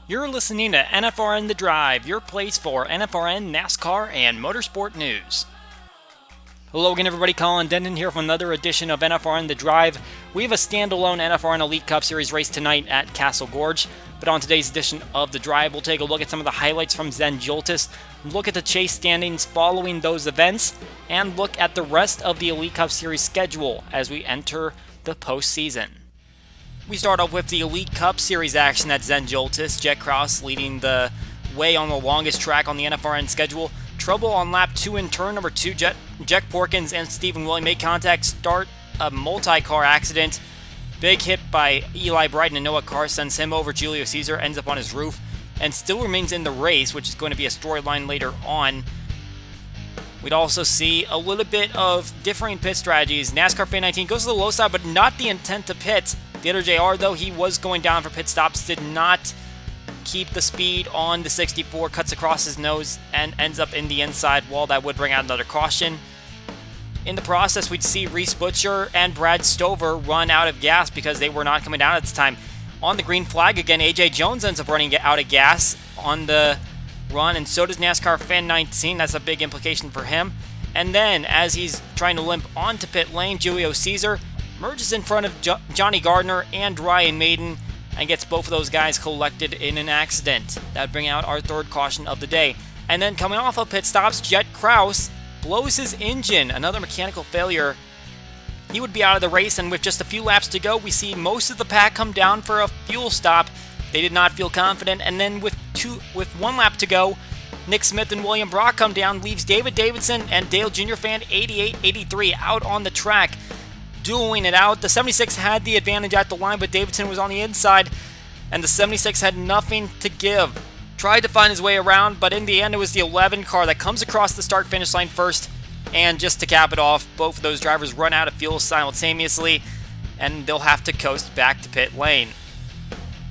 You're listening to NFRN The Drive, your place for NFRN, NASCAR, and motorsport news. Hello again, everybody. Colin Denton here from another edition of NFRN The Drive. We have a standalone NFRN Elite Cup Series race tonight at Castle Gorge. But on today's edition of The Drive, we'll take a look at some of the highlights from Zen Joltis, look at the chase standings following those events, and look at the rest of the Elite Cup Series schedule as we enter the postseason. We start off with the Elite Cup Series action at Zen Joltis. Jet Kraus leading the way on the longest track on the NFRN schedule. Trouble on lap 2 in turn number 2. Jack Porkins and Stephen Willie make contact, start a multi-car accident. Big hit by Eli Brighton and Noah Carr sends him over. Julio Caesar ends up on his roof and still remains in the race, which is going to be a storyline later on. We'd also see a little bit of differing pit strategies. NASCAR Fan 19 goes to the low side, but not the intent to pit. The other JR, though, he was going down for pit stops, did not keep the speed on the 64, cuts across his nose, and ends up in the inside wall. That would bring out another caution. In the process, we'd see Reese Butcher and Brad Stover run out of gas because they were not coming down at this time. On the green flag again, AJ Jones ends up running out of gas on the run, and so does NASCAR Fan 19. That's a big implication for him. And then, as he's trying to limp onto pit lane, Julio Caesar merges in front of Johnny Gardner and Ryan Maiden and gets both of those guys collected in an accident. That would bring out our third caution of the day. And then coming off of pit stops, Jet Kraus blows his engine, another mechanical failure. He would be out of the race, and with just a few laps to go, we see most of the pack come down for a fuel stop. They did not feel confident, and then with one lap to go, Nick Smith and William Brock come down, leaves David Davidson and Dale Jr. Fan 88-83 out on the track, dueling it out. The 76 had the advantage at the line, but Davidson was on the inside, and the 76 had nothing to give. Tried to find his way around, but in the end, it was the 11 car that comes across the start-finish line first, and just to cap it off, both of those drivers run out of fuel simultaneously, and they'll have to coast back to pit lane.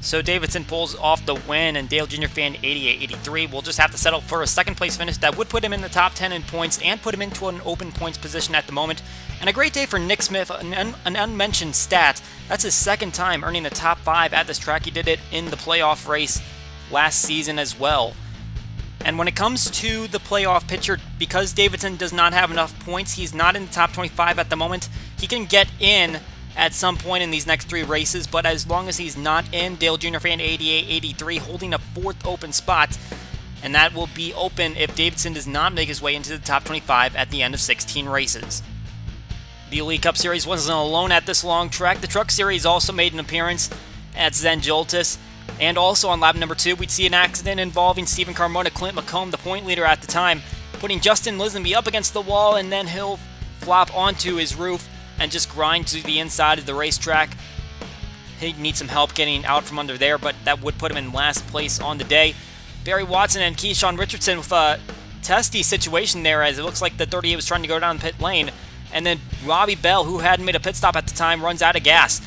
So Davidson pulls off the win, and Dale Jr. Fan 88-83 will just have to settle for a second-place finish that would put him in the top 10 in points and put him into an open points position at the moment. And a great day for Nick Smith, an unmentioned stat. That's his second time earning the top 5 at this track. He did it in the playoff race last season as well. And when it comes to the playoff picture, because Davidson does not have enough points, he's not in the top 25 at the moment. He can get in at some point in these next 3 races, but as long as he's not in, Dale Jr. Fan 88-83 holding a 4th open spot, and that will be open if Davidson does not make his way into the top 25 at the end of 16 races. The Elite Cup Series wasn't alone at this long track. The Truck Series also made an appearance at Zen Joltis, and also on lap number 2, we'd see an accident involving Stephen Carmona, Clint McComb, the point leader at the time, putting Justin Lisenby up against the wall, and then he'll flop onto his roof and just grind to the inside of the racetrack. He'd need some help getting out from under there, but that would put him in last place on the day. Barry Watson and Keyshawn Richardson with a testy situation there, as it looks like the 38 was trying to go down the pit lane, and then Robbie Bell, who hadn't made a pit stop at the time, runs out of gas.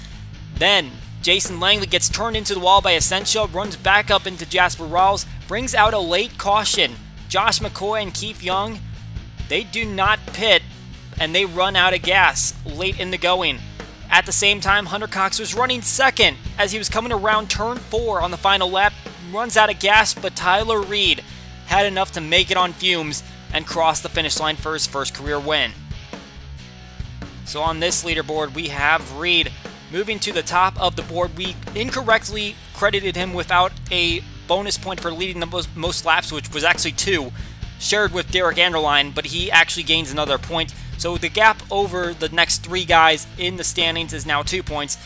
Then Jason Langley gets turned into the wall by Essentia, runs back up into Jasper Rawls, brings out a late caution. Josh McCoy and Keith Young, they do not pit, and they run out of gas late in the going. At the same time, Hunter Cox was running second as he was coming around turn 4 on the final lap, runs out of gas, but Tyler Reed had enough to make it on fumes and cross the finish line for his first career win. So on this leaderboard, we have Reed moving to the top of the board. We incorrectly credited him without a bonus point for leading the most laps, which was actually 2, shared with Derek Anderline, but he actually gains another point. So the gap over the next 3 guys in the standings is now 2 points.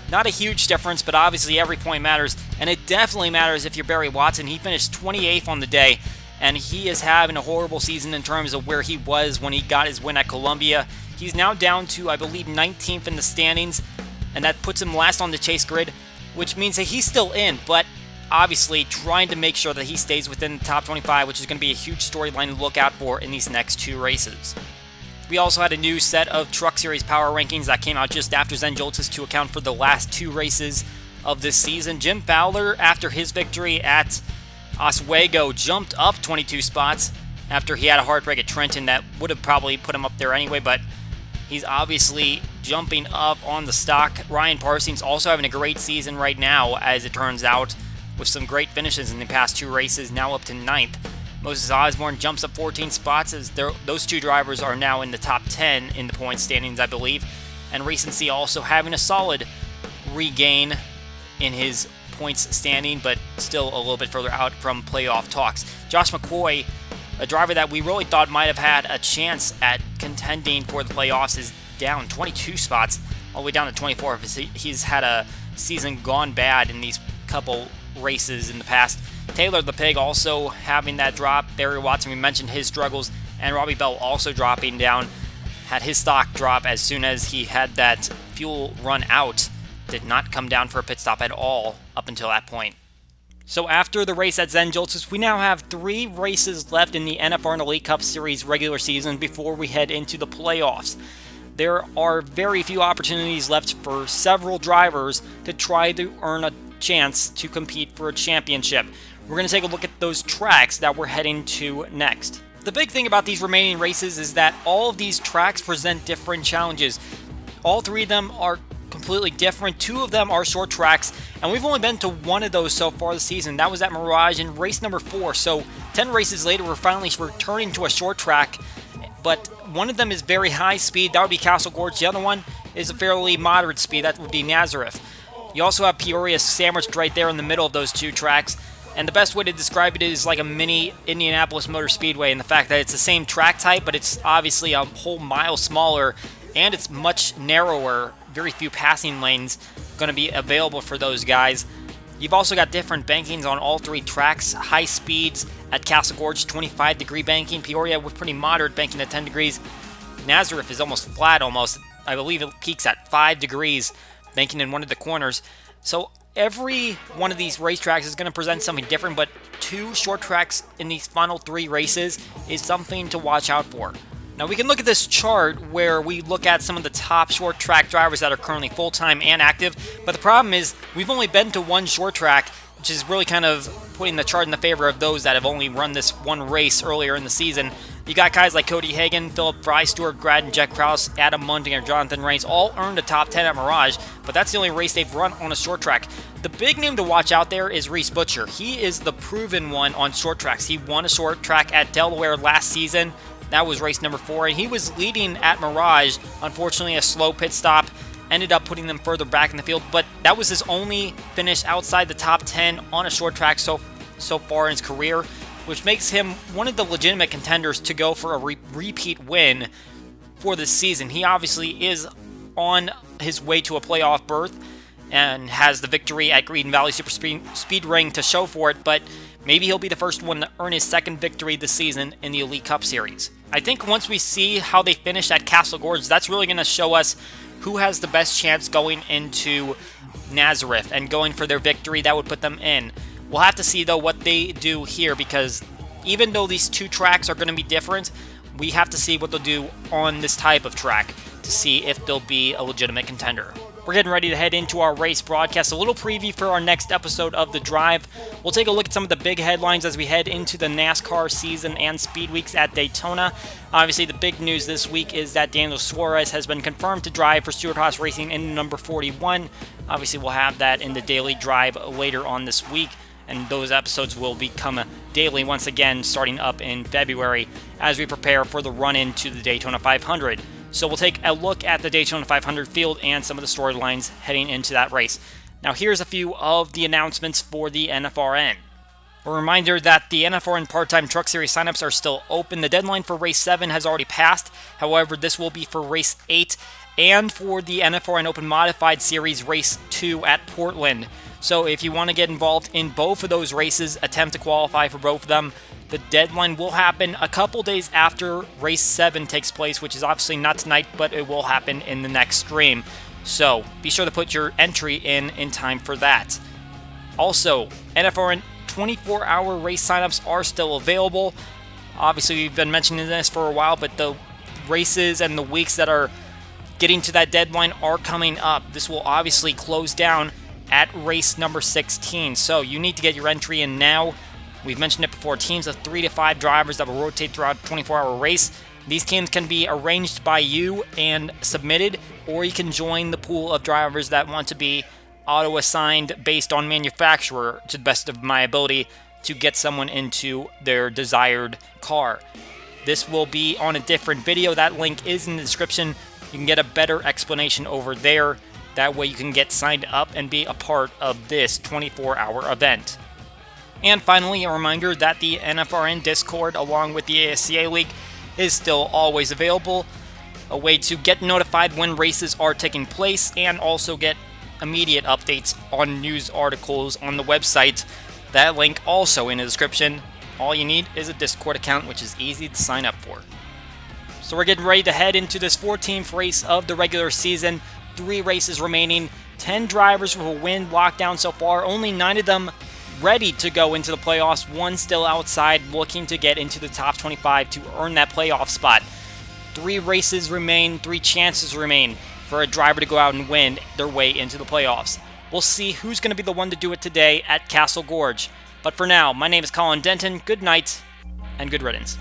Not a huge difference, but obviously every point matters, and it definitely matters if you're Barry Watson. He finished 28th on the day, and he is having a horrible season in terms of where he was when he got his win at Columbia. He's now down to, I believe, 19th in the standings, and that puts him last on the chase grid, which means that he's still in, but obviously trying to make sure that he stays within the top 25, which is going to be a huge storyline to look out for in these next 2 races. We also had a new set of Truck Series power rankings that came out just after Zen Joltis to account for the last 2 races of this season. Jim Fowler, after his victory at Oswego, jumped up 22 spots after he had a hard break at Trenton that would have probably put him up there anyway, but he's obviously jumping up on the stock. Ryan Parsons also having a great season right now, as it turns out. with some great finishes in the past 2 races, now up to 9th. Moses Osborne jumps up 14 spots as those 2 drivers are now in the top 10 in the points standings, I believe. And Recency also having a solid regain in his points standing, but still a little bit further out from playoff talks. Josh McCoy, a driver that we really thought might have had a chance at contending for the playoffs, is down 22 spots, all the way down to 24. He's had a season gone bad in these couple races in the past. Taylor the Pig also having that drop. Barry Watson, we mentioned his struggles, and Robbie Bell also dropping down. Had his stock drop as soon as he had that fuel run out. Did not come down for a pit stop at all up until that point. So after the race at Zen Joltis, we now have 3 races left in the NFRN Elite Cup Series regular season before we head into the playoffs. There are very few opportunities left for several drivers to try to earn a chance to compete for a championship. We're going to take a look at those tracks that we're heading to next. The big thing about these remaining races is that all of these tracks present different challenges. All 3 of them are completely different. 2 of them are short tracks, and we've only been to 1 of those so far this season. That was at Mirage in race number 4. So 10 races later, we're finally returning to a short track, but one of them is very high speed. That would be Castle Gorge. The other one is a fairly moderate speed. That would be Nazareth. You also have Peoria sandwiched right there in the middle of those 2 tracks. And the best way to describe it is like a mini Indianapolis Motor Speedway, in the fact that it's the same track type, but it's obviously a whole mile smaller, and it's much narrower. Very few passing lanes going to be available for those guys. You've also got different bankings on all 3 tracks. High speeds at Castle Gorge, 25-degree banking. Peoria with pretty moderate banking at 10 degrees. Nazareth is almost flat almost. I believe it peaks at 5 degrees, banking in one of the corners. So every one of these racetracks is going to present something different, but 2 short tracks in these final 3 races is something to watch out for. Now we can look at this chart where we look at some of the top short track drivers that are currently full-time and active, but the problem is we've only been to 1 short track, which is really kind of putting the chart in the favor of those that have only run this 1 race earlier in the season. You got guys like Cody Hagan, Philip Fry, Stuart Graddon, Jack Krause, Adam Mundinger, Jonathan Rains, all earned a top 10 at Mirage, but that's the only race they've run on a short track. The big name to watch out there is Reese Butcher. He is the proven one on short tracks. He won a short track at Delaware last season. That was race number 4, and he was leading at Mirage. Unfortunately, a slow pit stop ended up putting them further back in the field, but that was his only finish outside the top 10 on a short track so far in his career, which makes him one of the legitimate contenders to go for a repeat win for this season. He obviously is on his way to a playoff berth and has the victory at Green Valley Super Speed Ring to show for it, but maybe he'll be the first one to earn his 2nd victory this season in the Elite Cup Series. I think once we see how they finish at Castle Gorge, that's really going to show us who has the best chance going into Nazareth and going for their victory. That would put them in. We'll have to see, though, what they do here, because even though these 2 tracks are going to be different, we have to see what they'll do on this type of track to see if they'll be a legitimate contender. We're getting ready to head into our race broadcast. A little preview for our next episode of The Drive. We'll take a look at some of the big headlines as we head into the NASCAR season and speed weeks at Daytona. Obviously, the big news this week is that Daniel Suarez has been confirmed to drive for Stewart-Haas Racing in number 41. Obviously, we'll have that in the daily drive later on this week, and those episodes will become daily once again starting up in February as we prepare for the run-in to the Daytona 500. So we'll take a look at the Daytona 500 field and some of the storylines heading into that race. Now here's a few of the announcements for the NFRN. A reminder that the NFRN Part-Time Truck Series signups are still open. The deadline for Race 7 has already passed. However, this will be for Race 8 and for the NFRN Open Modified Series Race 2 at Portland. So if you want to get involved in both of those races, attempt to qualify for both of them, the deadline will happen a couple days after Race 7 takes place, which is obviously not tonight, but it will happen in the next stream. So be sure to put your entry in time for that. Also, NFRN 24-hour race signups are still available. Obviously, we've been mentioning this for a while, but the races and the weeks that are getting to that deadline are coming up. This will obviously close down at race number 16, so you need to get your entry in now. We've mentioned it before, teams of 3 to 5 drivers that will rotate throughout a 24-hour race. These teams can be arranged by you and submitted, or you can join the pool of drivers that want to be auto-assigned based on manufacturer to the best of my ability to get someone into their desired car. This will be on a different video. That link is in the description. You can get a better explanation over there. That way you can get signed up and be a part of this 24-hour event. And finally, a reminder that the NFRN Discord along with the ASCA League is still always available. A way to get notified when races are taking place and also get immediate updates on news articles on the website. That link also in the description. All you need is a Discord account, which is easy to sign up for. So we're getting ready to head into this 14th race of the regular season. 3 races remaining, 10 drivers will win lockdown so far, only 9 of them ready to go into the playoffs, 1 still outside looking to get into the top 25 to earn that playoff spot. 3 races remain, 3 chances remain for a driver to go out and win their way into the playoffs. We'll see who's going to be the one to do it today at Castle Gorge. But for now, my name is Colin Denton. Good night and good riddance.